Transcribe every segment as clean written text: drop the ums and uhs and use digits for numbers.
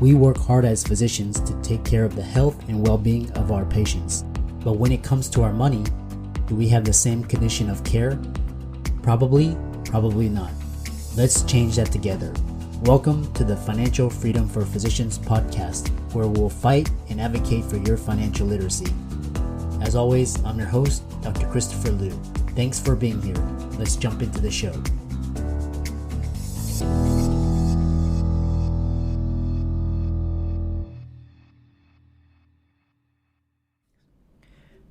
We work hard as physicians to take care of the health and well-being of our patients. But when it comes to our money, do we have the same condition of care? Probably not. Let's change that together. Welcome to the Financial Freedom for Physicians podcast, where we'll fight and advocate for your financial literacy. As always, I'm your host, Dr. Christopher Liu. Thanks for being here. Let's jump into the show.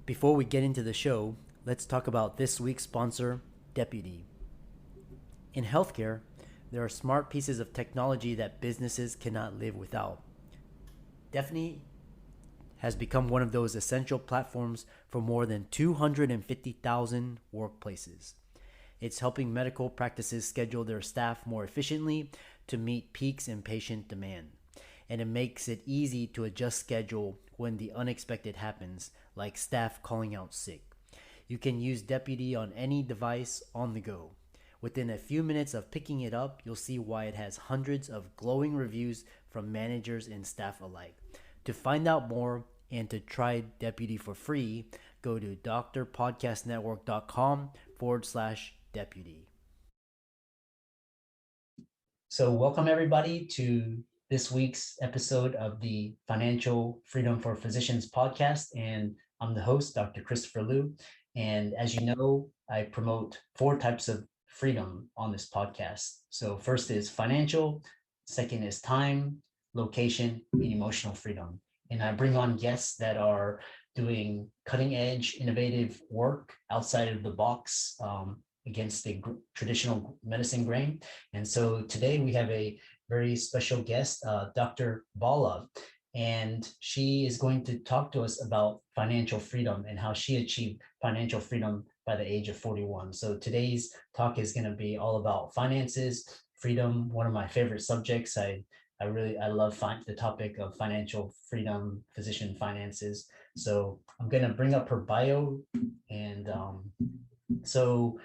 Before we get into the show, let's talk about this week's sponsor, Deputy. In healthcare, there are smart pieces of technology that businesses cannot live without. Deputy has become one of those essential platforms for more than 250,000 workplaces. It's helping medical practices schedule their staff more efficiently to meet peaks in patient demand. And it makes it easy to adjust schedule when the unexpected happens, like staff calling out sick. You can use Deputy on any device on the go. Within a few minutes of picking it up, you'll see why it has hundreds of glowing reviews from managers and staff alike. To find out more and to try Deputy for free, go to drpodcastnetwork.com/deputy. So welcome everybody to this week's episode of the Financial Freedom for Physicians podcast. And I'm the host, Dr. Christopher Liu. And as you know, I promote 4 types of freedom on this podcast. So first is financial, second is time, location, and emotional freedom. And I bring on guests that are doing cutting edge, innovative work outside of the box against the traditional medicine grain. And so today we have a very special guest, Dr. Bala, and she is going to talk to us about financial freedom and how she achieved financial freedom by the age of 41. So today's talk is going to be all about finances, freedom, one of my favorite subjects. I love the topic of financial freedom, physician finances. So I'm going to bring up her bio. And so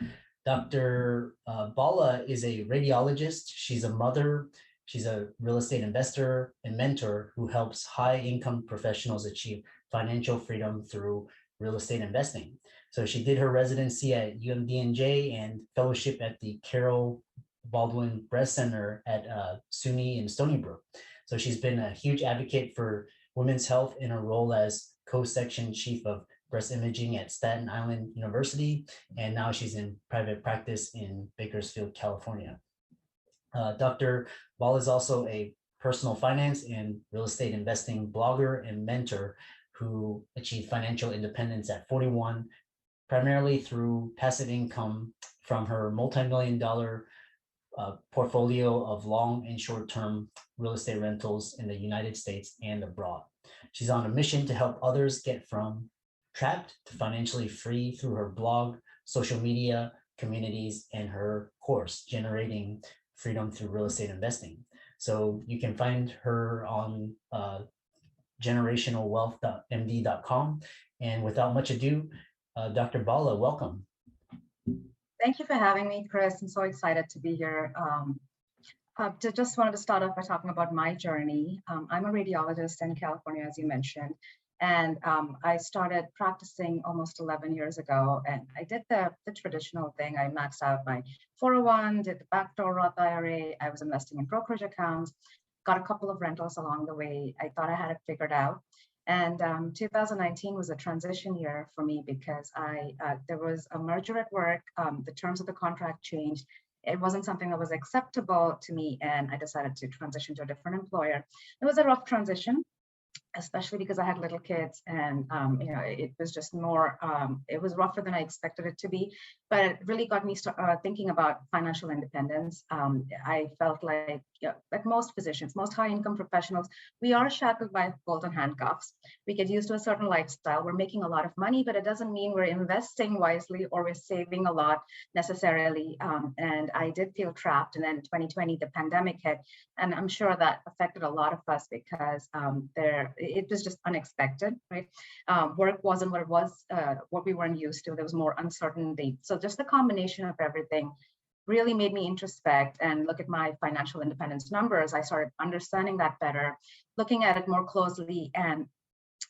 Dr. Bala is a radiologist. She's a mother. She's a real estate investor and mentor who helps high-income professionals achieve financial freedom through real estate investing. So she did her residency at UMDNJ and fellowship at the Carol Baldwin Breast Center at SUNY in Stony Brook. So she's been a huge advocate for women's health in her role as co-section chief of breast imaging at Staten Island University, and now she's in private practice in Bakersfield, California. Dr. Ball is also a personal finance and real estate investing blogger and mentor who achieved financial independence at 41, primarily through passive income from her multi-million-dollar portfolio of long and short-term real estate rentals in the United States and abroad. She's on a mission to help others get from trapped to financially free through her blog, social media, communities, and her course, Generating Freedom Through Real Estate Investing. So you can find her on GenerationalWealthMD.com. And without much ado, Dr. Bala, welcome. Thank you for having me, Chris. I'm so excited to be here. Just wanted to start off by talking about my journey. I'm a radiologist in California, as you mentioned, and I started practicing almost 11 years ago. And I did the traditional thing. I maxed out my 401, did the backdoor Roth IRA. I was investing in brokerage accounts, got a couple of rentals along the way. I thought I had it figured out. And 2019 was a transition year for me because there was a merger at work. The terms of the contract changed. It wasn't something that was acceptable to me, and I decided to transition to a different employer. It was a rough transition, especially because I had little kids, and it was just more. It was rougher than I expected it to be, but it really got me thinking about financial independence. I felt like most physicians, most high-income professionals, we are shackled by golden handcuffs. We get used to a certain lifestyle. We're making a lot of money, but it doesn't mean we're investing wisely or we're saving a lot necessarily. And I did feel trapped. And then 2020, the pandemic hit, and I'm sure that affected a lot of us because it was just unexpected, right? Work wasn't what it was, what we weren't used to. There was more uncertainty. So just the combination of everything really made me introspect and look at my financial independence numbers. I started understanding that better, looking at it more closely, and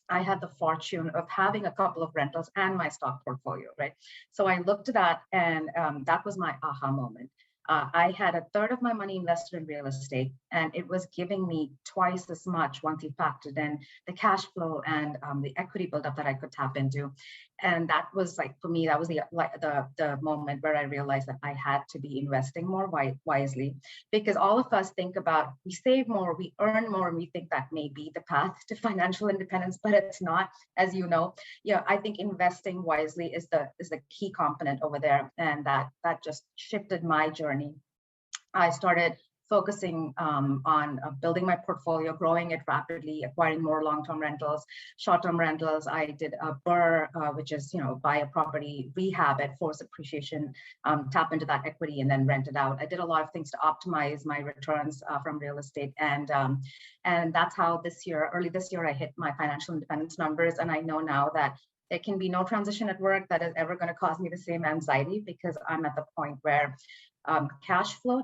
I had the fortune of having a couple of rentals and my stock portfolio, right? So I looked at that, and that was my aha moment. I had a third of my money invested in real estate, and it was giving me twice as much once you factored in the cash flow and the equity buildup that I could tap into. And that was like, for me, that was the moment where I realized that I had to be investing more wisely, because all of us think about, we save more, we earn more, and we think that may be the path to financial independence, but it's not, as you know. I think investing wisely is the key component over there, and that just shifted my journey. I started focusing on building my portfolio, growing it rapidly, acquiring more long-term rentals, short-term rentals. I did a BRRRR, which is, buy a property, rehab it, force appreciation, tap into that equity, and then rent it out. I did a lot of things to optimize my returns from real estate, and that's how early this year, I hit my financial independence numbers. And I know now that there can be no transition at work that is ever going to cause me the same anxiety, because I'm at the point where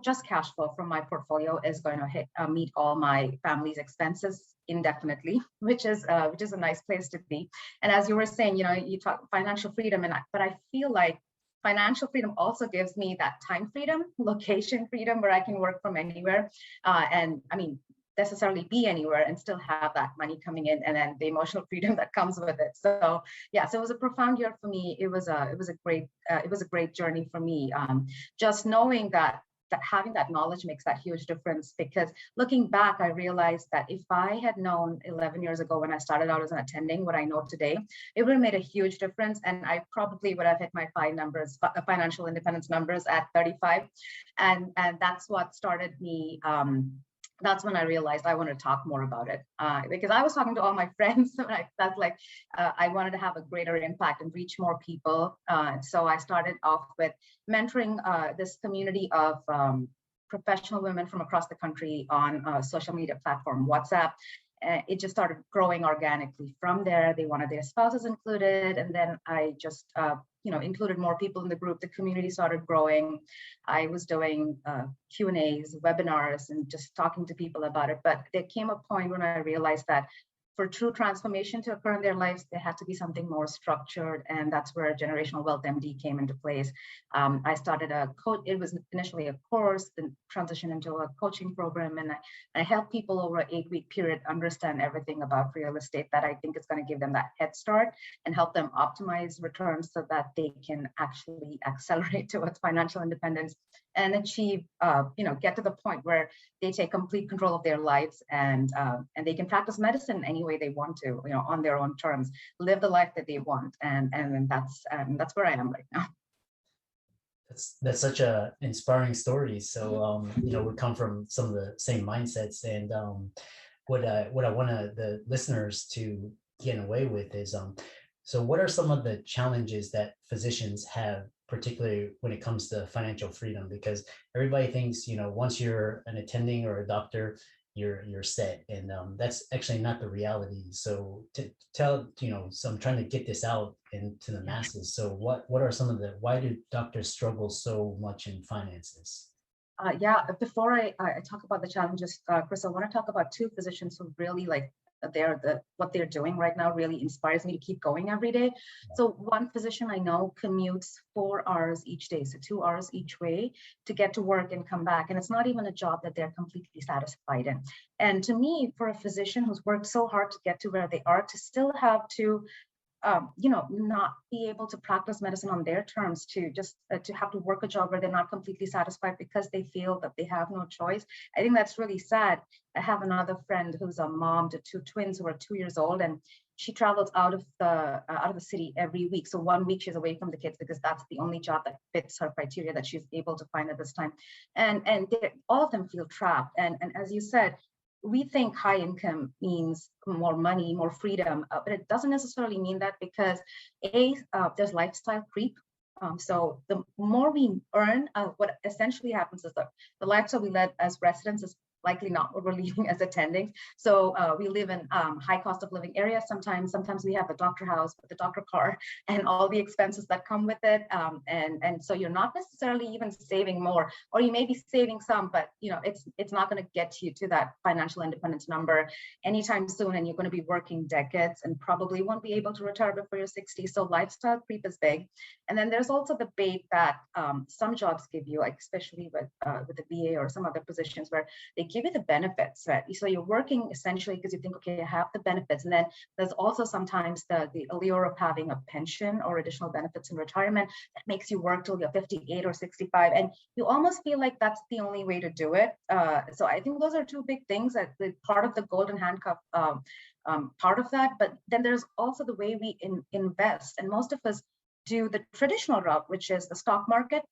just cash flow from my portfolio is going to meet all my family's expenses indefinitely, which is a nice place to be. And as you were saying, you talk financial freedom, but I feel like financial freedom also gives me that time freedom, location freedom, where I can work from anywhere. And I mean, necessarily be anywhere and still have that money coming in, and then the emotional freedom that comes with it. So yeah, so it was a profound year for me. It was a great journey for me. Just knowing that having that knowledge makes that huge difference, because looking back, I realized that if I had known 11 years ago when I started out as an attending what I know today, it would have made a huge difference. And I probably would have hit my financial independence numbers at 35. And that's what started me. That's when I realized I wanted to talk more about it, because I was talking to all my friends, and I felt like I wanted to have a greater impact and reach more people. So I started off with mentoring this community of professional women from across the country on a social media platform, WhatsApp. It just started growing organically from there. They wanted their spouses included, and then I just included more people in the group. The community started growing. I was doing Q&As, webinars, and just talking to people about it. But there came a point when I realized that for true transformation to occur in their lives, there had to be something more structured, and that's where Generational Wealth MD came into place. I started it was initially a course, then transitioned into a coaching program, and I helped people over an 8-week period understand everything about real estate that I think is going to give them that head start and help them optimize returns so that they can actually accelerate towards financial independence and achieve, get to the point where they take complete control of their lives, and they can practice medicine any way they want to, on their own terms, live the life that they want, and that's where I am right now. That's such a inspiring story. So we come from some of the same mindsets, and what I want the listeners to get away with is so what are some of the challenges that physicians have, particularly when it comes to financial freedom? Because everybody thinks, once you're an attending or a doctor, you're set, and that's actually not the reality. So to tell, so I'm trying to get this out into the masses. So what are some of why do doctors struggle so much in finances? Before I talk about the challenges, Chris, I want to talk about two physicians who really what they're doing right now really inspires me to keep going every day. So one physician I know commutes 4 hours each day, so 2 hours each way to get to work and come back. And it's not even a job that they're completely satisfied in. And to me, for a physician who's worked so hard to get to where they are, to still have to not be able to practice medicine on their terms, to just to have to work a job where they're not completely satisfied because they feel that they have no choice. I think that's really sad. I have another friend who's a mom to 2 twins who are 2 years old, and she travels out of the city every week. So 1 week she's away from the kids because that's the only job that fits her criteria that she's able to find at this time. And all of them feel trapped. And as you said, we think high income means more money, more freedom, but it doesn't necessarily mean that, because there's lifestyle creep. So the more we earn, what essentially happens is that the lifestyle we led as residents is likely not what we're leaving as attending. So we live in high cost of living areas. Sometimes we have the doctor house with the doctor car and all the expenses that come with it. And so you're not necessarily even saving more, or you may be saving some, but it's not going to get you to that financial independence number anytime soon. And you're going to be working decades and probably won't be able to retire before you're 60. So lifestyle creep is big. And then there's also the bait that some jobs give you, like especially with the VA or some other positions where they give you the benefits, right? So you're working essentially because you think, okay, I have the benefits. And then there's also sometimes the allure of having a pension or additional benefits in retirement that makes you work till you're 58 or 65. And you almost feel like that's the only way to do it. So I think those are two big things that part of the golden handcuff part of that. But then there's also the way we invest. And most of us do the traditional route, which is the stock market.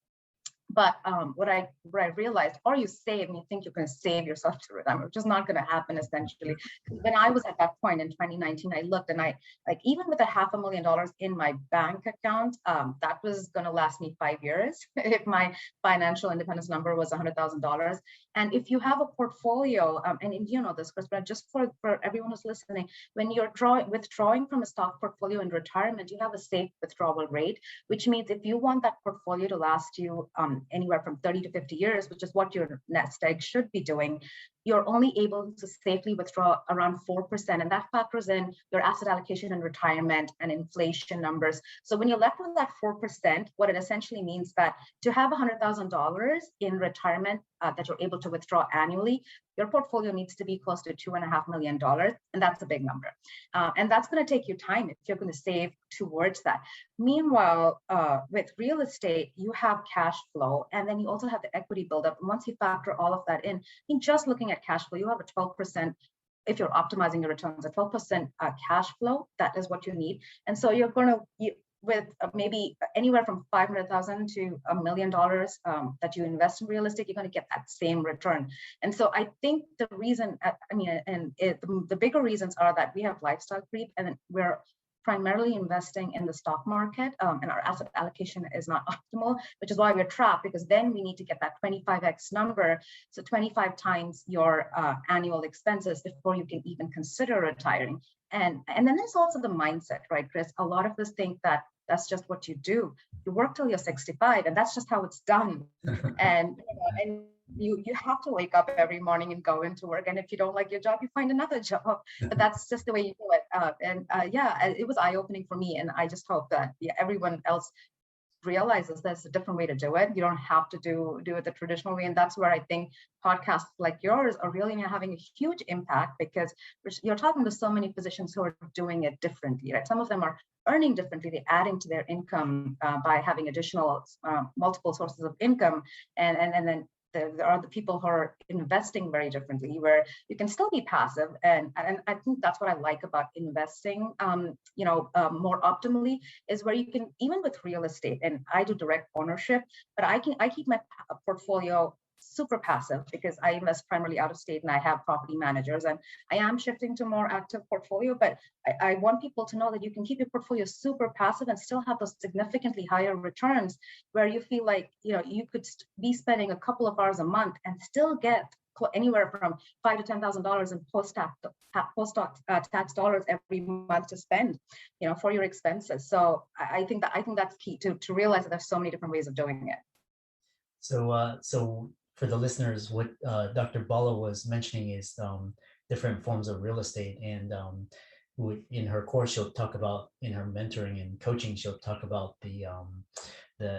But what I realized, or you save and you think you're going to save yourself to retirement, which is not going to happen essentially. When I was at that point in 2019, I looked and I, like, even with $500,000 in my bank account, that was going to last me 5 years if my financial independence number was $100,000. And if you have a portfolio, and you know this, Chris, but just for everyone who's listening, when you're withdrawing from a stock portfolio in retirement, you have a safe withdrawal rate, which means if you want that portfolio to last you anywhere from 30 to 50 years, which is what your nest egg should be doing, you're only able to safely withdraw around 4%. And that factors in your asset allocation in retirement and inflation numbers. So when you're left with that 4%, what it essentially means that to have $100,000 in retirement that you're able to withdraw annually, your portfolio needs to be close to $2.5 million. And that's a big number. And that's going to take you time if you're going to save towards that. Meanwhile, with real estate, you have cash flow, and then you also have the equity buildup. And once you factor all of that in just looking at cash flow, you have a 12%. If you're optimizing your returns, a 12% cash flow, that is what you need. And so you're going to, with maybe anywhere from $500,000 to $1 million that you invest in real estate, you're going to get that same return. And so I think the reason, the bigger reasons are that we have lifestyle creep, and we're primarily investing in the stock market, and our asset allocation is not optimal, which is why we're trapped, because then we need to get that 25x number, so 25 times your annual expenses before you can even consider retiring. And then there's also the mindset, right, Chris? A lot of us think that that's just what you do. You work till you're 65, and that's just how it's done. And you have to wake up every morning and go into work. And if you don't like your job, you find another job. But that's just the way you do it. It was eye-opening for me. And I just hope that everyone else realizes there's a different way to do it. You don't have to do it the traditional way. And that's where I think podcasts like yours are really having a huge impact, because you're talking to so many physicians who are doing it differently, right? Some of them are earning differently. They're adding to their income by having additional multiple sources of income. And then there are the people who are investing very differently, where you can still be passive. And I think that's what I like about investing, more optimally, is where you can, even with real estate, and I do direct ownership, but I keep my portfolio super passive because I invest primarily out of state and I have property managers, and I am shifting to more active portfolio. But I want people to know that you can keep your portfolio super passive and still have those significantly higher returns, where you feel like, you could be spending a couple of hours a month and still get anywhere from $5,000 to $10,000 in post-tax dollars every month to spend, for your expenses. So I think that's key to realize that there's so many different ways of doing it. So for the listeners, what Dr. Bala was mentioning is different forms of real estate. And in her course, she'll talk about, in her mentoring and coaching, she'll talk about the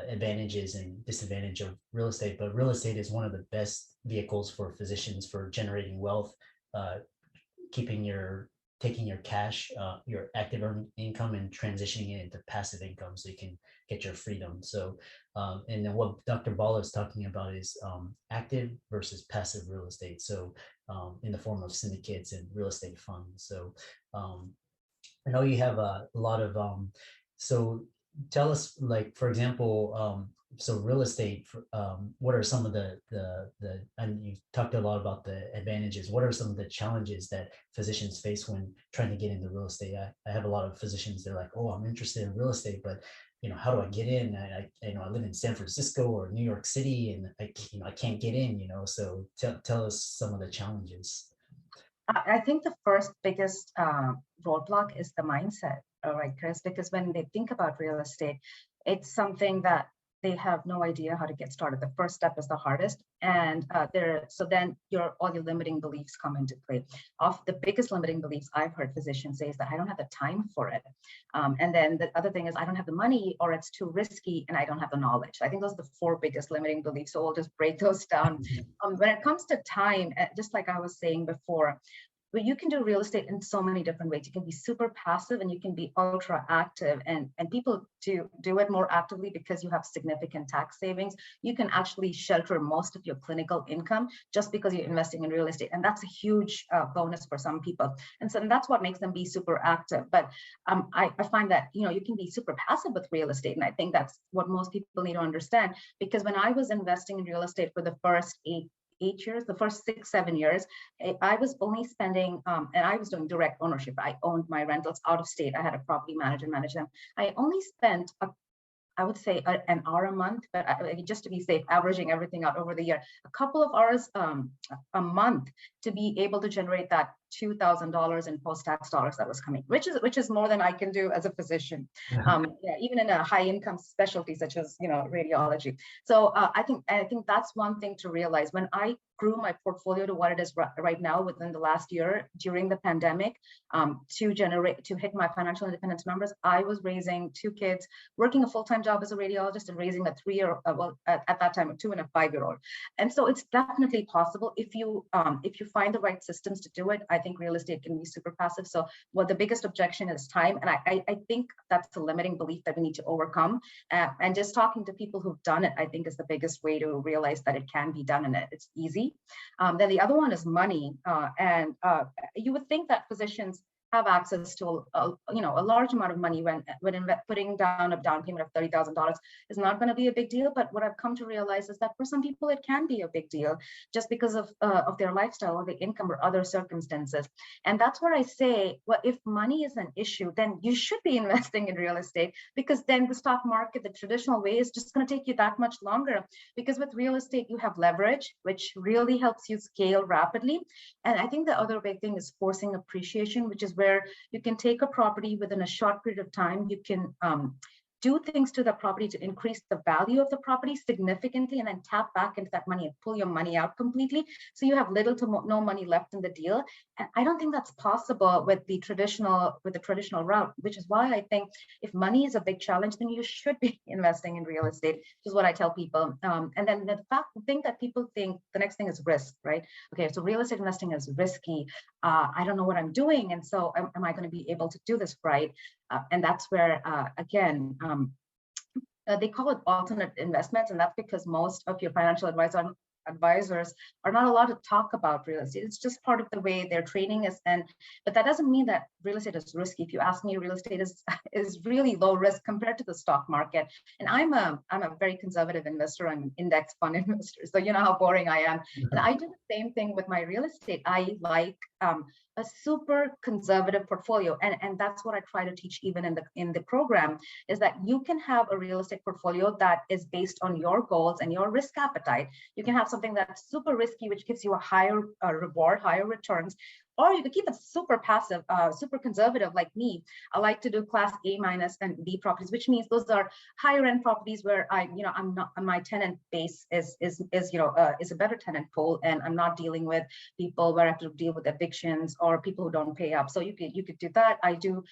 advantages and disadvantage of real estate. But real estate is one of the best vehicles for physicians for generating wealth, taking your cash, your active earned income, and transitioning it into passive income so you can get your freedom. So, and then what Dr. Bala is talking about is active versus passive real estate. So in the form of syndicates and real estate funds. So I know you have a lot of, so tell us, like, for example, so real estate, what are some of the, and you talked a lot about the advantages. What are some of the challenges that physicians face when trying to get into real estate? I have a lot of physicians, they're like, oh, I'm interested in real estate, but how do I get in? I live in San Francisco or New York City, and I can't get in. So tell us some of the challenges. I think the first biggest roadblock is the mindset, all right, Chris, because when they think about real estate, it's something that they have no idea how to get started. The first step is the hardest, and so then all your limiting beliefs come into play. Of the biggest limiting beliefs I've heard physicians say is that I don't have the time for it, and then the other thing is I don't have the money, or it's too risky, and I don't have the knowledge. I think those are the four biggest limiting beliefs. So we'll just break those down. When it comes to time, just like I was saying before, but you can do real estate in so many different ways. You can be super passive and you can be ultra active, and people do it more actively because you have significant tax savings. You can actually shelter most of your clinical income just because you're investing in real estate. And that's a huge bonus for some people. And so that's what makes them be super active. But I find that, you can be super passive with real estate. And I think that's what most people need to understand, because when I was investing in real estate for the first 8 years, the first 6-7 years, I was only spending, and I was doing direct ownership. I owned my rentals out of state. I had a property manager manage them. I only spent I would say an hour a month, but just to be safe, averaging everything out over the year, a couple of hours a month to be able to generate that $2,000 in post-tax dollars that was coming, which is more than I can do as a physician, even in a high-income specialty such as radiology. So I think that's one thing to realize. When I grew my portfolio to what it is right now within the last year during the pandemic, to hit my financial independence numbers, I was raising 2 kids, working a full-time job as a radiologist, and raising a 3-year, at that time, a 2 and a 5-year-old. And so it's definitely possible if you find the right systems to do it. I think real estate can be super passive. So what the biggest objection is time, and I think that's the limiting belief that we need to overcome. And just talking to people who've done it, I think, is the biggest way to realize that it can be done and it's easy. Then the other one is money, and you would think that physicians have access to a large amount of money when putting down a down payment of $30,000 is not going to be a big deal. But what I've come to realize is that for some people it can be a big deal just because of their lifestyle or their income or other circumstances. And that's where I say, well, if money is an issue, then you should be investing in real estate, because then the stock market, the traditional way, is just going to take you that much longer. Because with real estate, you have leverage, which really helps you scale rapidly. And I think the other big thing is forcing appreciation, which is where you can take a property within a short period of time. You can do things to the property to increase the value of the property significantly, and then tap back into that money and pull your money out completely. So you have little to no money left in the deal. And I don't think that's possible with the traditional route, which is why I think if money is a big challenge, then you should be investing in real estate, which is what I tell people. And then the thing that people think, the next thing is risk, right? Okay, so real estate investing is risky. I don't know what I'm doing. And so am I going to be able to do this right? And that's where, again, they call it alternate investments. And that's because most of your financial advisors are not allowed to talk about real estate. It's just part of the way their training is. But that doesn't mean that real estate is risky. If you ask me, real estate is really low risk compared to the stock market. And I'm a very conservative investor. I'm an index fund investor. So you know how boring I am. And I do the same thing with my real estate. I like a super conservative portfolio. And that's what I try to teach even in the program, is that you can have a real estate portfolio that is based on your goals and your risk appetite. You can have something that's super risky, which gives you a higher reward, higher returns. Or you could keep it super passive, super conservative like me. I like to do class A- and B properties, which means those are higher end properties where I'm not, my tenant base is a better tenant pool, and I'm not dealing with people where I have to deal with evictions or people who don't pay up. So you could do that. I do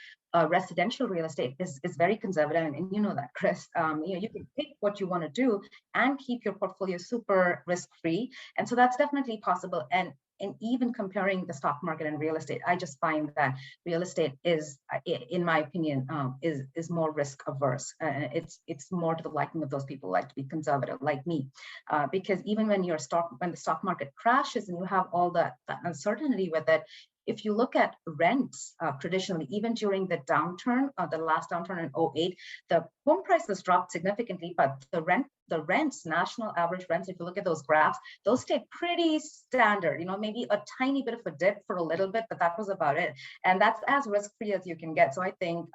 residential real estate is very conservative, and you know that, Chris. You can pick what you want to do and keep your portfolio super risk free, and so that's definitely possible. And even comparing the stock market and real estate, I just find that real estate is, in my opinion, is more risk averse. It's more to the liking of those people who like to be conservative, like me, because even when the stock market crashes and you have all that uncertainty with it, if you look at rents, traditionally, even during the downturn, the last downturn in 2008, the home prices dropped significantly, but the the rents, national average rents, if you look at those graphs, those stayed pretty standard, maybe a tiny bit of a dip for a little bit, but that was about it. And that's as risk-free as you can get. So I think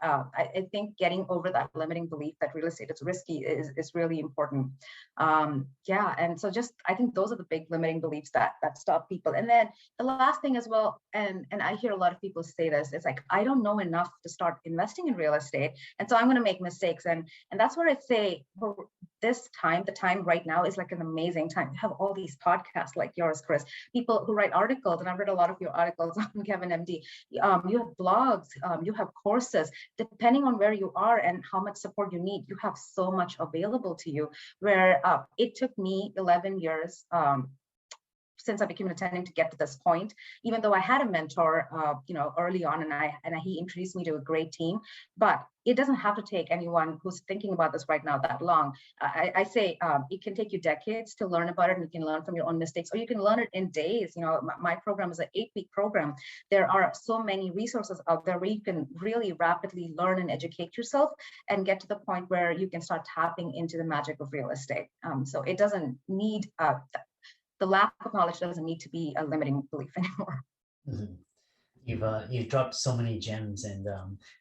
getting over that limiting belief that real estate is risky is really important. Yeah, and so I think those are the big limiting beliefs that stop people. And then the last thing as well, and I hear a lot of people say this, it's like, I don't know enough to start investing in real estate, and so I'm going to make mistakes. And that's where I say, for this time, the time right now is like an amazing time. You have all these podcasts like yours, Chris, people who write articles, and I've read a lot of your articles on Kevin MD. You have blogs, you have courses. Depending on where you are and how much support you need, you have so much available to you. Where it took me 11 years since I became an attending to get to this point, even though I had a mentor, early on, and he introduced me to a great team. But it doesn't have to take anyone who's thinking about this right now that long. I say it can take you decades to learn about it, and you can learn from your own mistakes, or you can learn it in days. My program is an 8-week program. There are so many resources out there where you can really rapidly learn and educate yourself and get to the point where you can start tapping into the magic of real estate. So it doesn't need the lack of knowledge doesn't need to be a limiting belief anymore. Mhm. You've dropped so many gems, and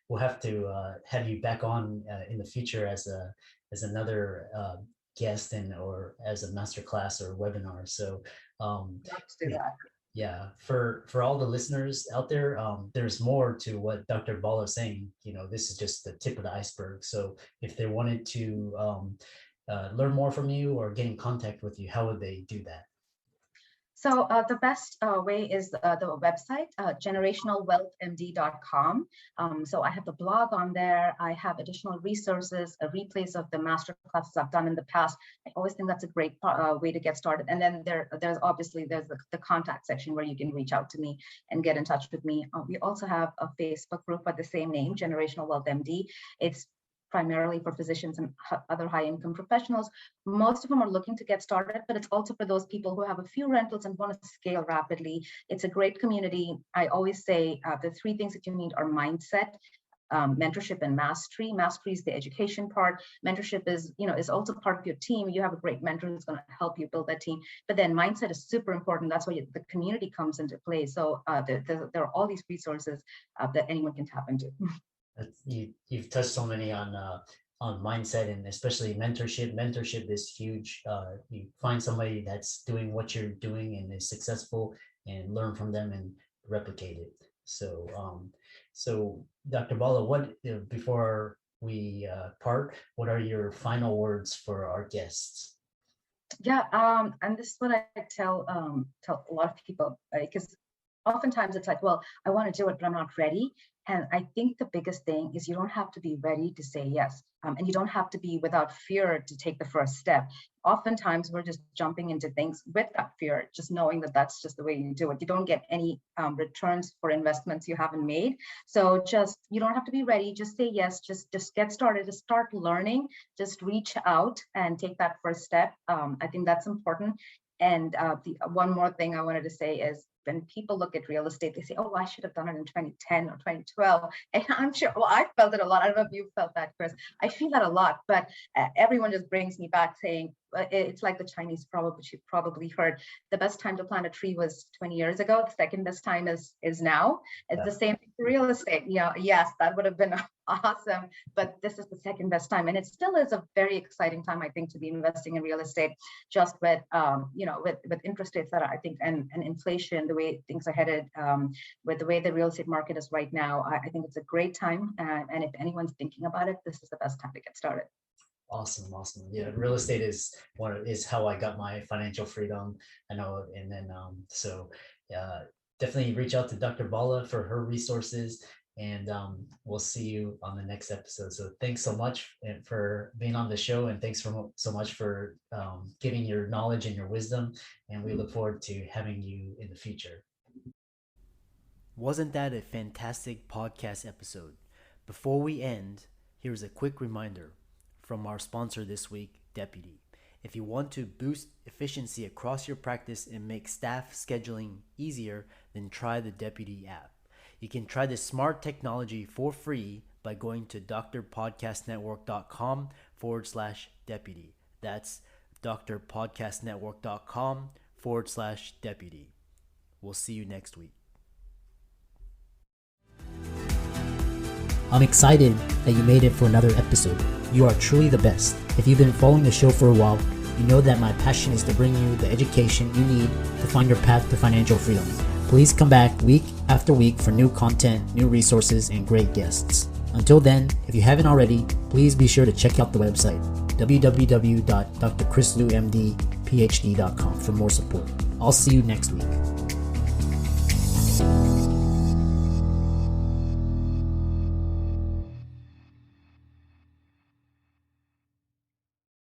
we'll have to have you back on in the future as another guest or as a masterclass or webinar. So Let's do that. yeah, for all the listeners out there, there's more to what Dr. Bala is saying. This is just the tip of the iceberg. So if they wanted to learn more from you or get in contact with you, how would they do that? So the best way is the website, GenerationalWealthMD.com. So I have the blog on there. I have additional resources, replays of the master classes I've done in the past. I always think that's a great way to get started. And then there's the contact section where you can reach out to me and get in touch with me. We also have a Facebook group by the same name, Generational Wealth MD. It's primarily for physicians and other high-income professionals. Most of them are looking to get started, but it's also for those people who have a few rentals and want to scale rapidly. It's a great community. I always say the 3 things that you need are mindset, mentorship, and mastery. Mastery is the education part. Mentorship is also part of your team. You have a great mentor who's going to help you build that team. But then mindset is super important. That's why the community comes into play. So there are all these resources that anyone can tap into. You've touched so many on mindset, and especially mentorship. Mentorship is huge. You find somebody that's doing what you're doing and is successful, and learn from them and replicate it. So Dr. Bala, before we part, what are your final words for our guests? Yeah, and this is what I tell a lot of people, because oftentimes it's like, well, I want to do it, but I'm not ready. And I think the biggest thing is you don't have to be ready to say yes. And you don't have to be without fear to take the first step. Oftentimes we're just jumping into things with that fear, just knowing that that's just the way you do it. You don't get any returns for investments you haven't made. So you don't have to be ready. Just say yes. Just get started. Just start learning. Just reach out and take that first step. I think that's important. And the one more thing I wanted to say is, when people look at real estate, they say, oh, I should have done it in 2010 or 2012. And I'm sure, well, I felt it a lot. I don't know if you felt that, Chris. I feel that a lot, but everyone just brings me back saying, it's like the Chinese probably heard, the best time to plant a tree was 20 years ago. The second best time is now. It's the same for real estate. Yes, that would have been awesome, but this is the second best time. And it still is a very exciting time, I think, to be investing in real estate, just with, with interest rates that are, I think, and inflation, the way things are headed, with the way the real estate market is right now. I think it's a great time. And if anyone's thinking about it, this is the best time to get started. Awesome. Yeah, real estate is how I got my financial freedom. I know, and then definitely reach out to Dr. Bala for her resources, and we'll see you on the next episode. So thanks so much for being on the show, and thanks so much for giving your knowledge and your wisdom, and we look forward to having you in the future. Wasn't that a fantastic podcast episode? Before we end, here's a quick reminder from our sponsor this week, Deputy. If you want to boost efficiency across your practice and make staff scheduling easier, then try the Deputy app. You can try this smart technology for free by going to drpodcastnetwork.com/deputy. That's drpodcastnetwork.com/deputy. We'll see you next week. I'm excited that you made it for another episode. You are truly the best. If you've been following the show for a while, you know that my passion is to bring you the education you need to find your path to financial freedom. Please come back week after week for new content, new resources, and great guests. Until then, if you haven't already, please be sure to check out the website, www.drchrislewmdphd.com, for more support. I'll see you next week.